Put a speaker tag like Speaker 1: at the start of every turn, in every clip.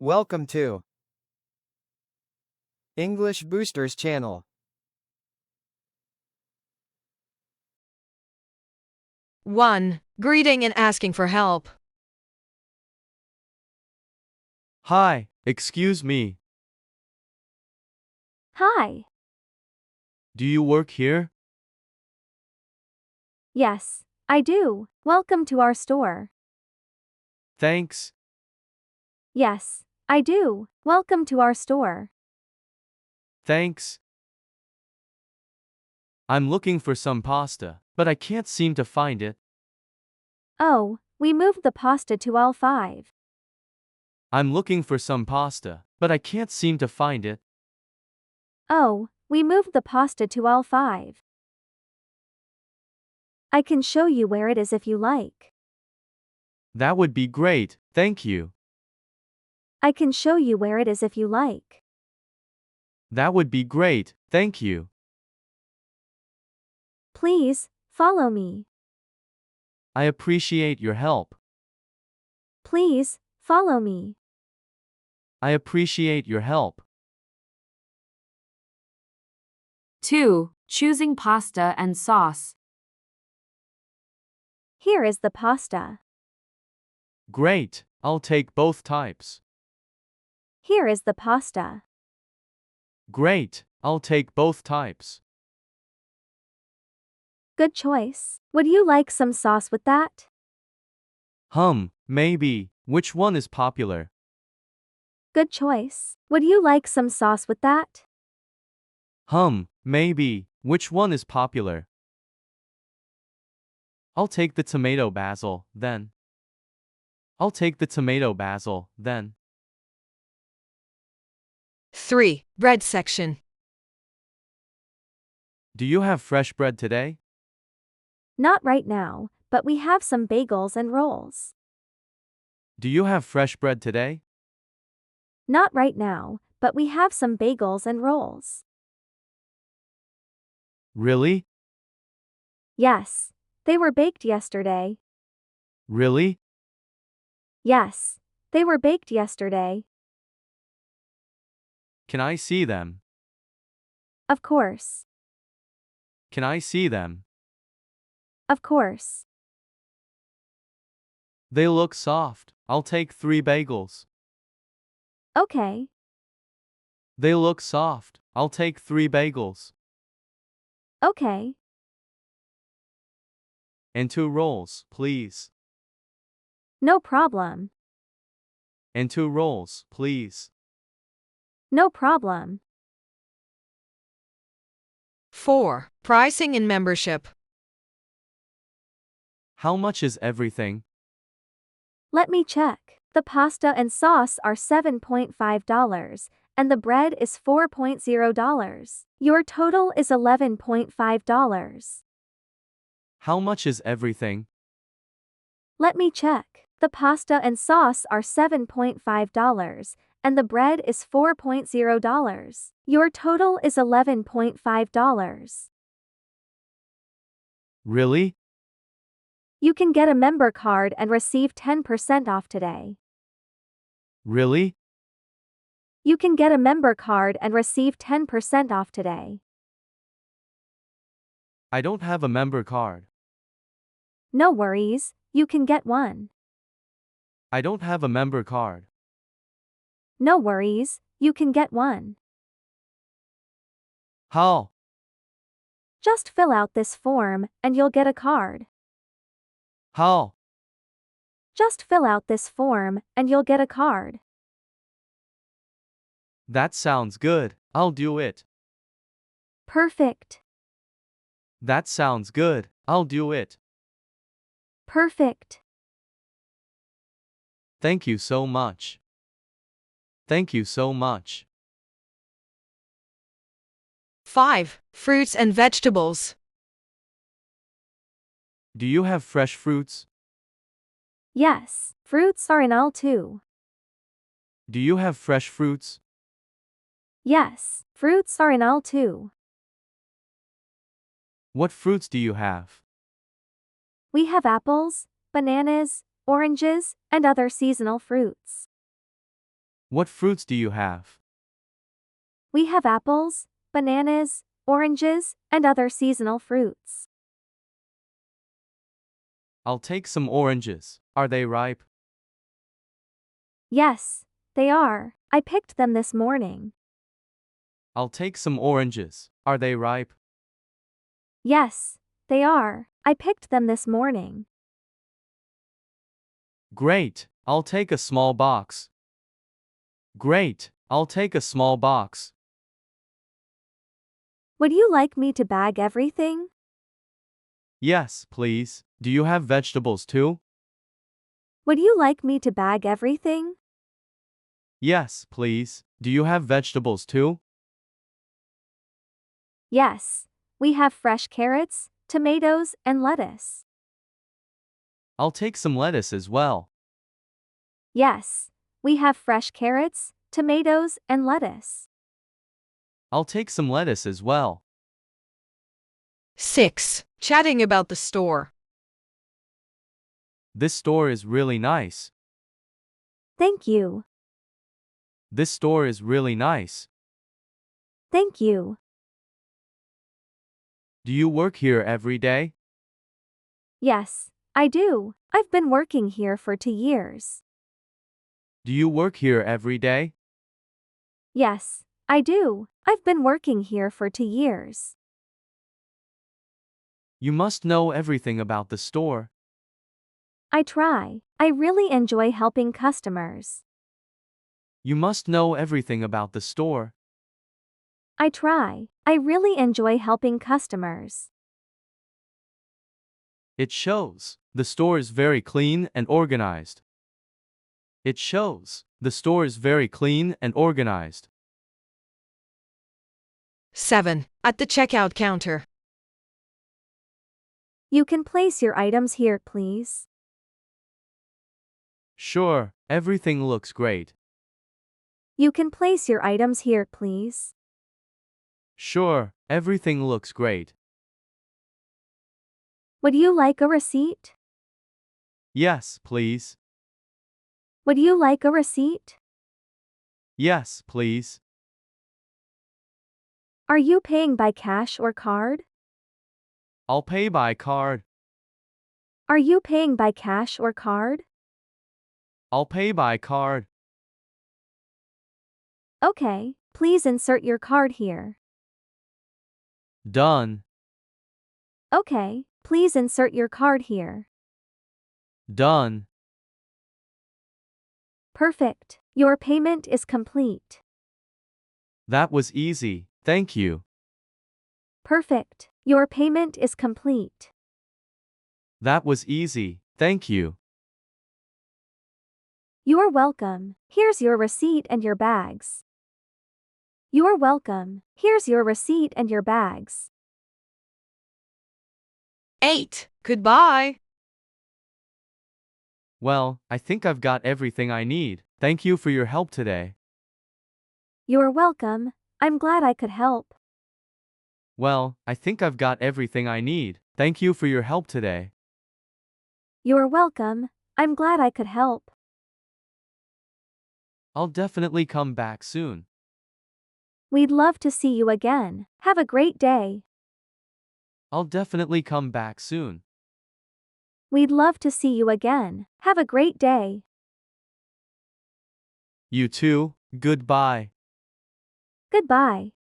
Speaker 1: Welcome to English Boosters channel.
Speaker 2: 1. Greeting and asking for help.
Speaker 3: Hi, excuse me.
Speaker 4: Hi.
Speaker 3: Do you work here?
Speaker 4: Yes, I do. Welcome to our store.
Speaker 3: Thanks.
Speaker 4: Yes, I do. Welcome to our store.
Speaker 3: Thanks. I'm looking for some pasta, but I can't seem to find it.
Speaker 4: Oh, we moved the pasta to aisle 5.
Speaker 3: I'm looking for some pasta, but I can't seem to find it.
Speaker 4: Oh, we moved the pasta to aisle 5. I can show you where it is if you like.
Speaker 3: That would be great, thank you.
Speaker 4: I can show you where it is if you like.
Speaker 3: That would be great, thank you.
Speaker 4: Please, follow me.
Speaker 3: I appreciate your help.
Speaker 4: Please, follow me.
Speaker 3: I appreciate your help.
Speaker 5: 2. Choosing pasta and sauce.
Speaker 4: Here is the pasta.
Speaker 3: Great, I'll take both types.
Speaker 4: Here is the pasta.
Speaker 3: Great, I'll take both types.
Speaker 4: Good choice. Would you like some sauce with that?
Speaker 3: Maybe. Which one is popular?
Speaker 4: Good choice. Would you like some sauce with that?
Speaker 3: Maybe. Which one is popular? I'll take the tomato basil, then. I'll take the tomato basil, then.
Speaker 2: 3. Bread section.
Speaker 3: Do you have fresh bread today?
Speaker 4: Not right now, but we have some bagels and rolls.
Speaker 3: Do you have fresh bread today?
Speaker 4: Not right now, but we have some bagels and rolls.
Speaker 3: Really?
Speaker 4: Yes. They were baked yesterday.
Speaker 3: Really?
Speaker 4: Yes. They were baked yesterday.
Speaker 3: Can I see them?
Speaker 4: Of course.
Speaker 3: Can I see them?
Speaker 4: Of course.
Speaker 3: They look soft. I'll take 3 bagels.
Speaker 4: Okay.
Speaker 3: They look soft. I'll take 3 bagels.
Speaker 4: Okay.
Speaker 3: And 2 rolls, please.
Speaker 4: No problem.
Speaker 3: And 2 rolls, please.
Speaker 4: No problem.
Speaker 2: 4. Pricing and membership.
Speaker 3: How much is everything?
Speaker 4: Let me check. The pasta and sauce are $7.5, and the bread is $4.0. Your total is $11.5.
Speaker 3: How much is everything?
Speaker 4: Let me check. The pasta and sauce are $7.5, and the bread is $4.0. Your total is $11.5.
Speaker 3: Really?
Speaker 4: You can get a member card and receive 10% off today.
Speaker 3: Really?
Speaker 4: You can get a member card and receive 10% off today.
Speaker 3: I don't have a member card.
Speaker 4: No worries, you can get one.
Speaker 3: I don't have a member card.
Speaker 4: No worries, you can get one.
Speaker 3: How?
Speaker 4: Just fill out this form, and you'll get a card.
Speaker 3: How?
Speaker 4: Just fill out this form, and you'll get a card.
Speaker 3: That sounds good. I'll do it.
Speaker 4: Perfect.
Speaker 3: That sounds good. I'll do it.
Speaker 4: Perfect.
Speaker 3: Thank you so much. Thank you so much.
Speaker 2: 5. Fruits and vegetables.
Speaker 3: Do you have fresh fruits?
Speaker 4: Yes, fruits are in aisle 2.
Speaker 3: Do you have fresh fruits?
Speaker 4: Yes, fruits are in aisle 2.
Speaker 3: What fruits do you have?
Speaker 4: We have apples, bananas, oranges, and other seasonal fruits.
Speaker 3: What fruits do you have?
Speaker 4: We have apples, bananas, oranges, and other seasonal fruits.
Speaker 3: I'll take some oranges. Are they ripe?
Speaker 4: Yes, they are. I picked them this morning.
Speaker 3: I'll take some oranges. Are they ripe?
Speaker 4: Yes, they are. I picked them this morning.
Speaker 3: Great. I'll take a small box. Great. I'll take a small box.
Speaker 4: Would you like me to bag everything?
Speaker 3: Yes, please. Do you have vegetables too?
Speaker 4: Would you like me to bag everything?
Speaker 3: Yes, please. Do you have vegetables too?
Speaker 4: Yes, we have fresh carrots, tomatoes, and lettuce.
Speaker 3: I'll take some lettuce as well.
Speaker 4: Yes, we have fresh carrots, tomatoes, and lettuce.
Speaker 3: I'll take some lettuce as well.
Speaker 2: 6. Chatting about the store.
Speaker 3: This store is really nice.
Speaker 4: Thank you.
Speaker 3: This store is really nice.
Speaker 4: Thank you.
Speaker 3: Do you work here every day?
Speaker 4: Yes, I do. I've been working here for 2 years.
Speaker 3: Do you work here every day?
Speaker 4: Yes, I do. I've been working here for 2 years.
Speaker 3: You must know everything about the store.
Speaker 4: I try. I really enjoy helping customers.
Speaker 3: You must know everything about the store.
Speaker 4: I try. I really enjoy helping customers.
Speaker 3: It shows. The store is very clean and organized. It shows. The store is very clean and organized.
Speaker 2: 7. At the checkout counter.
Speaker 4: You can place your items here, please.
Speaker 3: Sure, everything looks great.
Speaker 4: You can place your items here, please.
Speaker 3: Sure, everything looks great.
Speaker 4: Would you like a receipt?
Speaker 3: Yes, please.
Speaker 4: Would you like a receipt?
Speaker 3: Yes, please.
Speaker 4: Are you paying by cash or card?
Speaker 3: I'll pay by card.
Speaker 4: Are you paying by cash or card?
Speaker 3: I'll pay by card.
Speaker 4: Okay, please insert your card here.
Speaker 3: Done.
Speaker 4: Okay, please insert your card here.
Speaker 3: Done.
Speaker 4: Perfect. Your payment is complete.
Speaker 3: That was easy. Thank you.
Speaker 4: Perfect. Your payment is complete.
Speaker 3: That was easy. Thank you.
Speaker 4: You're welcome. Here's your receipt and your bags. You're welcome. Here's your receipt and your bags.
Speaker 2: 8. Goodbye.
Speaker 3: Well, I think I've got everything I need. Thank you for your help today.
Speaker 4: You're welcome. I'm glad I could help.
Speaker 3: Well, I think I've got everything I need. Thank you for your help today.
Speaker 4: You're welcome. I'm glad I could help.
Speaker 3: I'll definitely come back soon.
Speaker 4: We'd love to see you again. Have a great day.
Speaker 3: I'll definitely come back soon.
Speaker 4: We'd love to see you again. Have a great day.
Speaker 3: You too. Goodbye.
Speaker 4: Goodbye.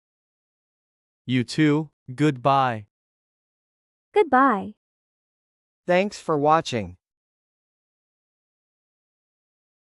Speaker 3: You too. Goodbye.
Speaker 4: Goodbye.
Speaker 1: Thanks for watching.